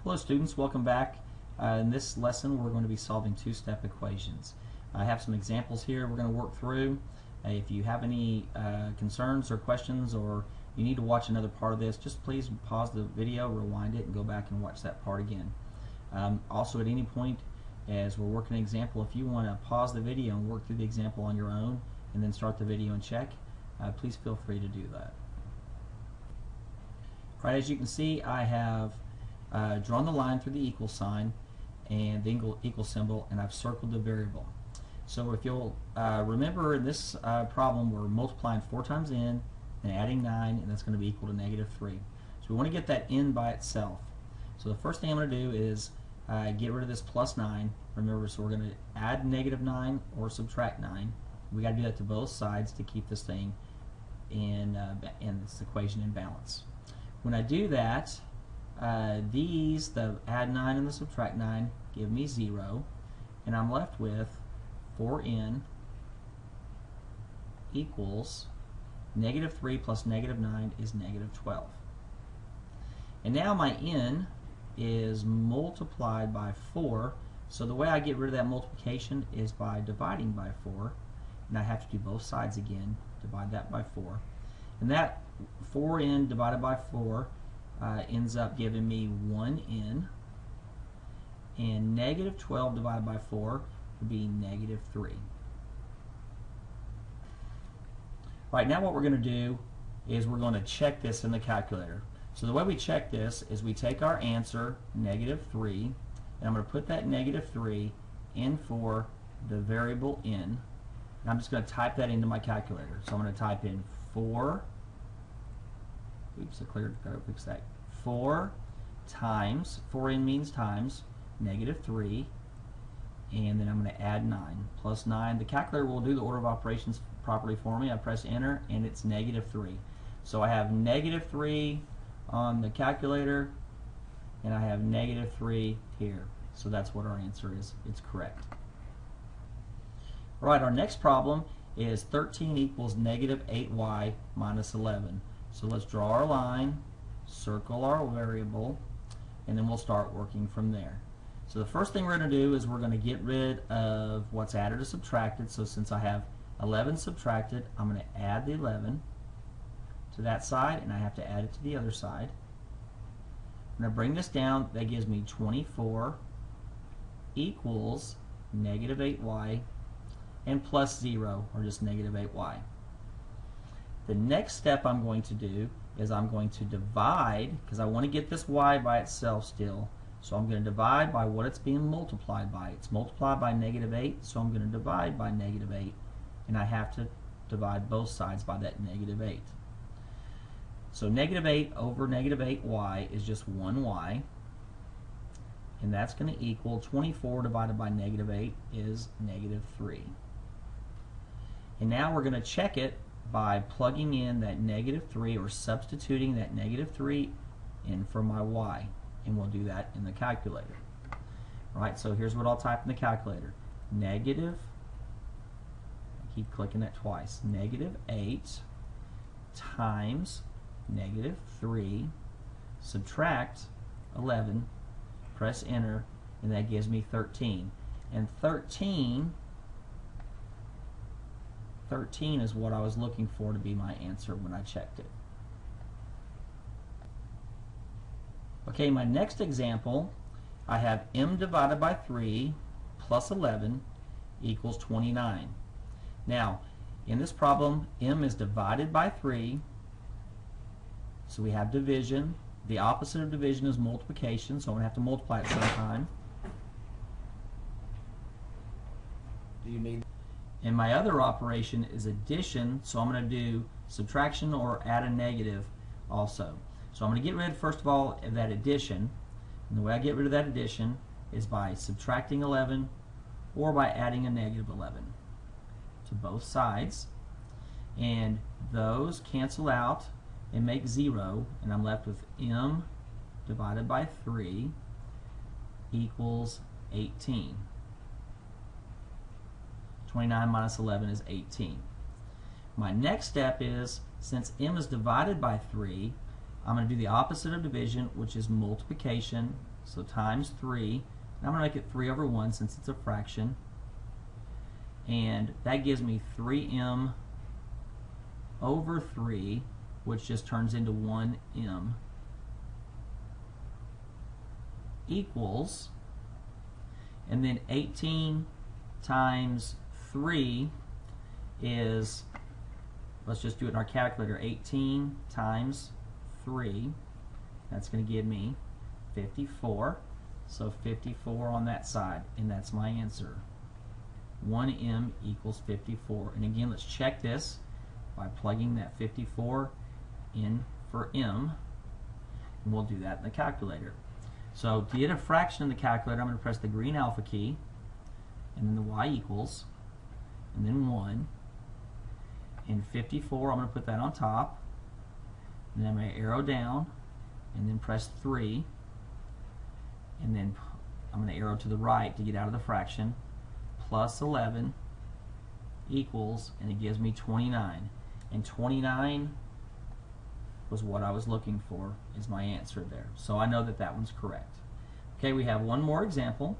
Hello students, welcome back. In this lesson we're going to be solving two-step equations. I have some examples here we're going to work through. If you have any concerns or questions, or you need to watch another part of this, just please pause the video, rewind it, and go back and watch that part again. Also, at any point as we're working an example, if you want to pause the video and work through the example on your own and then start the video and check, please feel free to do that. Right, as you can see, I have drawn the line through the equal sign and the equal symbol, and I've circled the variable. So if you'll remember, in this problem we're multiplying 4 times n and adding 9, and that's going to be equal to -3. So we want to get that n by itself. So the first thing I'm going to do is get rid of this plus 9. Remember, so we're going to add -9 or subtract 9. We got to do that to both sides to keep this thing in this equation in balance. When I do that, the add 9 and the subtract 9 give me 0, and I'm left with 4n equals -3 plus -9 is -12. And now my n is multiplied by 4, so the way I get rid of that multiplication is by dividing by 4, and I have to do both sides again, divide that by 4. And that 4n divided by 4 ends up giving me 1n, and -12 divided by 4 would be -3. Right, now what we're going to do is we're going to check this in the calculator. So the way we check this is we take our answer, -3, and I'm going to put that -3 in for the variable n, and I'm just going to type that into my calculator. So I'm going to type in 4, oops, I gotta fix that, 4 times, 4n means times, -3, and then I'm going to add 9, plus 9. The calculator will do the order of operations properly for me. I press enter, and it's -3. So I have -3 on the calculator, and I have -3 here. So that's what our answer is. It's correct. All right, our next problem is 13 equals -8y minus 11. So let's draw our line, circle our variable, and then we'll start working from there. So the first thing we're going to do is we're going to get rid of what's added or subtracted. So since I have 11 subtracted, I'm going to add the 11 to that side, and I have to add it to the other side. I'm going to bring this down. That gives me 24 equals -8y and plus 0, or just -8y. The next step I'm going to do is I'm going to divide, because I want to get this y by itself still. So I'm going to divide by what it's being multiplied by. It's multiplied by -8, so I'm going to divide by -8, and I have to divide both sides by that -8. So -8 over -8y is just 1y, and that's going to equal 24 divided by -8 is -3. And now we're going to check it by plugging in that -3, or substituting that -3 in for my y, and we'll do that in the calculator. Alright, so here's what I'll type in the calculator. I keep clicking that twice, -8 times -3 subtract 11, press enter, and that gives me 13. And 13 is what I was looking for to be my answer when I checked it. Okay, my next example, I have m divided by 3 plus 11 equals 29. Now, in this problem, m is divided by 3, so we have division. The opposite of division is multiplication, so I'm going to have to multiply it sometime. Do you need? And my other operation is addition, so I'm going to do subtraction or add a negative also. So I'm going to get rid, first of all, of that addition. And the way I get rid of that addition is by subtracting 11 or by adding a -11 to both sides. And those cancel out and make 0, and I'm left with m divided by 3 equals 18. 29 minus 11 is 18. My next step is, since m is divided by 3, I'm going to do the opposite of division, which is multiplication. So times 3. And I'm going to make it 3 over 1 since it's a fraction. And that gives me 3m over 3, which just turns into 1m, equals, and then 18 times 3 is, let's just do it in our calculator, 18 times 3, that's going to give me 54. So 54 on that side, and that's my answer. 1m equals 54. And again, let's check this by plugging that 54 in for m, and we'll do that in the calculator. So to get a fraction in the calculator, I'm going to press the green alpha key, and then the y equals, and then 1. And 54, I'm going to put that on top, and then I'm going to arrow down, and then press 3, and then I'm going to arrow to the right to get out of the fraction, plus 11 equals, and it gives me 29. And 29 was what I was looking for, is my answer there. So I know that that one's correct. Okay, we have one more example.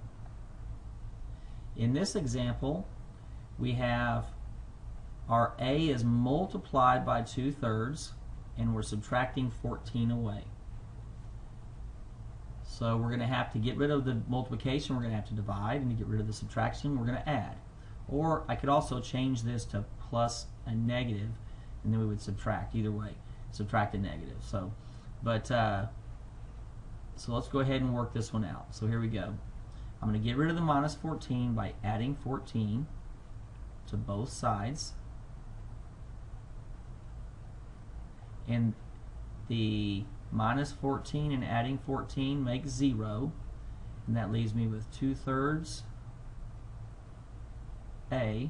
In this example, we have our a is multiplied by 2/3, and we're subtracting 14 away. So we're going to have to get rid of the multiplication, we're going to have to divide, and to get rid of the subtraction, we're going to add. Or I could also change this to plus a negative, and then we would subtract. Either way, subtract a negative. So let's go ahead and work this one out. So here we go. I'm going to get rid of the minus 14 by adding 14 to both sides. And the minus 14 and adding 14 makes 0. And that leaves me with 2/3 a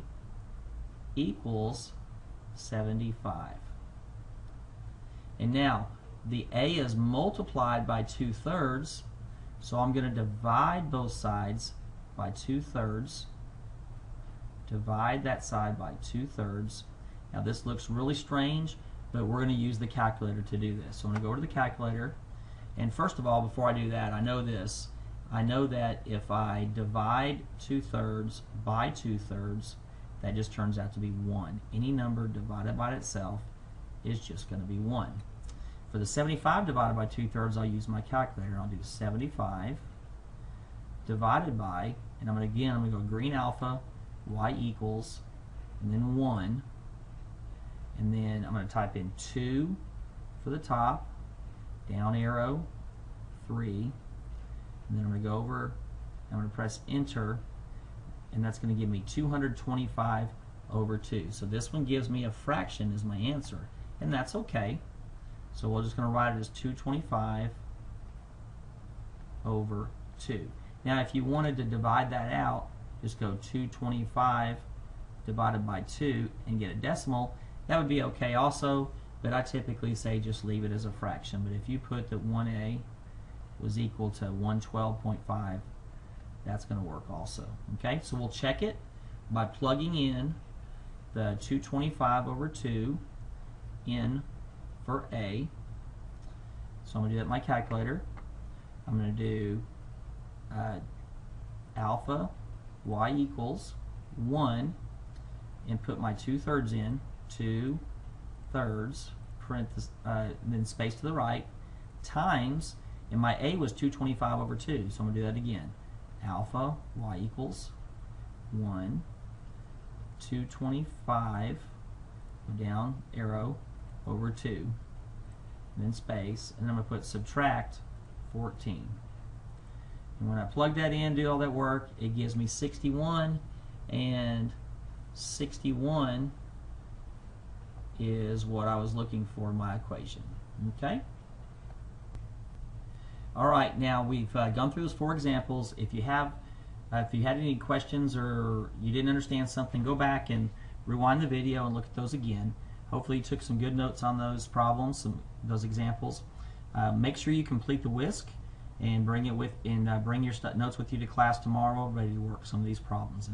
equals 75. And now the a is multiplied by 2/3, so I'm going to divide both sides by 2/3. Divide that side by 2/3. Now this looks really strange, but we're going to use the calculator to do this. So I'm going to go to the calculator, and first of all, before I do that, I know this. I know that if I divide 2/3 by 2/3, that just turns out to be 1. Any number divided by itself is just going to be 1. For the 75 divided by 2/3, I'll use my calculator. I'll do 75 divided by, and I'm going to go green alpha, y equals, and then 1. And then I'm going to type in 2 for the top, down arrow, 3, and then I'm going to go over, I'm going to press enter, and that's going to give me 225 over 2. So this one gives me a fraction as my answer, and that's okay. So we're just going to write it as 225 over 2. Now if you wanted to divide that out, just go 225 divided by 2 and get a decimal. That would be okay also, but I typically say just leave it as a fraction. But if you put that 1a was equal to 112.5, that's going to work also. Okay, so we'll check it by plugging in the 225 over 2 in for a. So I'm going to do that in my calculator. I'm going to do alpha y equals 1 and put my 2/3 in, 2/3, parenthesis, then space to the right, times, and my a was 225 over 2, so I'm going to do that again. Alpha y equals 1, 225, go down arrow, over 2, and then space, and then I'm going to put subtract 14. And when I plug that in, do all that work, it gives me 61, and 61 is what I was looking for in my equation. Okay? Alright, now we've gone through those 4 examples. If you had any questions or you didn't understand something, go back and rewind the video and look at those again. Hopefully you took some good notes on those problems, those examples. Make sure you complete the WISC and bring your notes with you to class tomorrow, ready to work some of these problems.